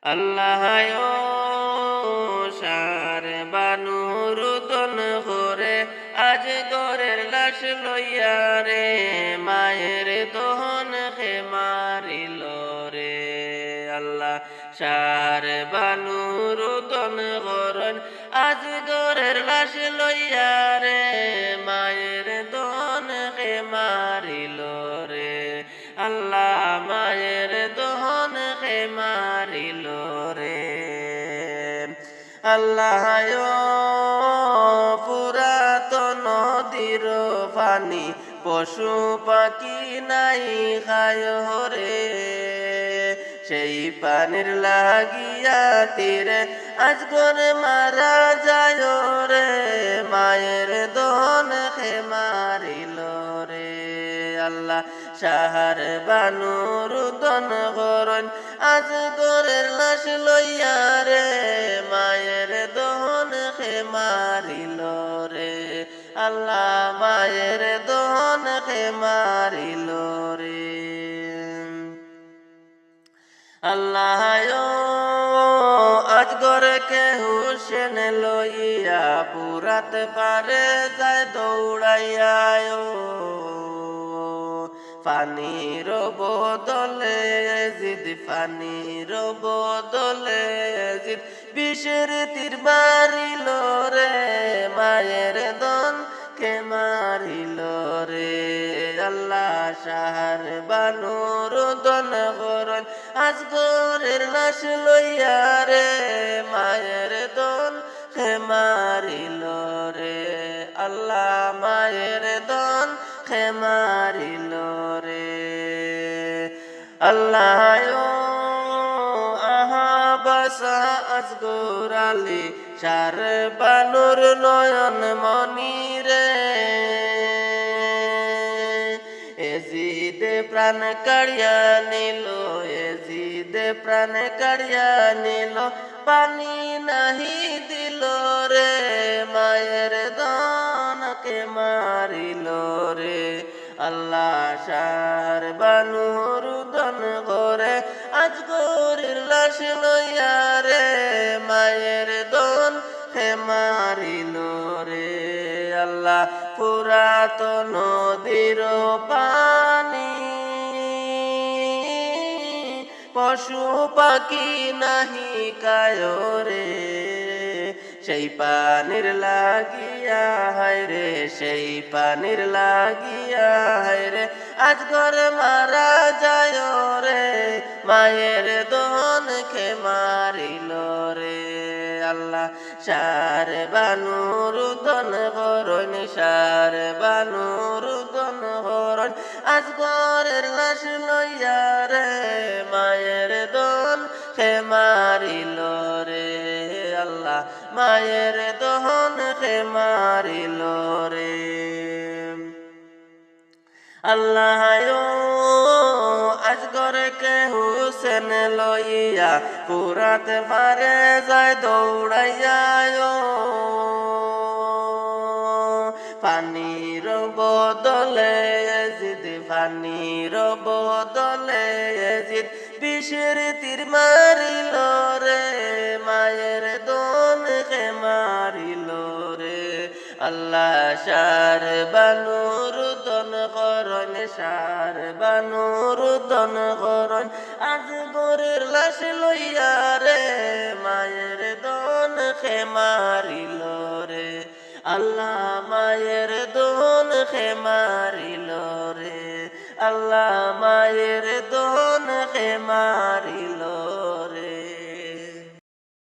আল্লাহ সার বানুর udon করে আজ গরের লাশ লইয়া রে মায়ের দহন খে মারিল রে। আল্লাহ সার বানুর উদন করন আজ গরের লাশ লইয়া রে মায়ের দহন খে মারিল রে। আল্লাহ মায়ের দহন খে মারিল রে। আল্লাহ পুরাতন নদীর পানি পশু পাখি নাই খায় রে সেই পানির লাগিয়া তীরে আজ করে মারা যায় রে মায়ের দহন খে মারিল রে। আল্লাহ সাহার বানুর উদন করন আজ গরের লাশ লইয়া রে মায়ের দহন খে মারিল রে। আল্লাহ মায়ের দহন খে মারিল রে। আল্লাহ আজ গরে কে হুসেন লইয়া পুরাত পারে যায় দৌড়াইয়া পানির বদলে জিদ পানির বদলে জিদ বিষের তীর মারিল রে মায়ের দন কে মারিল রে। আল্লাহ সাহার বানুর দন করন আজ গরের লাশ লইয়া রে মায়ের দন কে মারিল রে। আল্লাহ মায়ের দন খে মারিল রে। আল্লাহ আহা বাসা আজ গোরালি সার বানুর নয়ন মনি রে এজিদে প্রাণ কাড়িয়া নিল এজিদে প্রাণ কাড়িয়া নিল পানি নাহি দিল রে মায়ের দনকে মারিল রে। আল্লাহ সার বানুর উদন করে আজ গরের লাশ লইয়া রে মায়ের দন খে মারিল রে। আল্লাহ পুরাতন নদীর পানি পশু পাখি নাহি কায় রে সেই পানির লাগিয়া হায় রে সেই পানির লাগিয়া হায় রে আজ ঘরে মারা যায় রে মায়ের দহন খে মারিল রে। আল্লাহ সার বানুর উদন করন সার বানুর উদন করন আজ ঘরের লাশ লইয়া রে মায়ের দহন খে মারিল রে। আল্লাহ মায়ের দহন খে মারিল রে। আল্লাহ আজ গরে কে হুসেন লইয়া পুরাত পারে যায় দৌড়াইয়া পানির বদলে জিদ পানির বদলে জিদ বিষের তীর মারিল রে মায়ের দন খে মারিল রে। আল্লাহ সার বানুর উদন করন সার বানুর উদন করন আজ গরের লাশ লইয়া রে মায়ের দন খে মারিল রে। আল্লাহ মায়ের দন খে মারিল রে। আল্লাহ মায়ের দন খে মারিল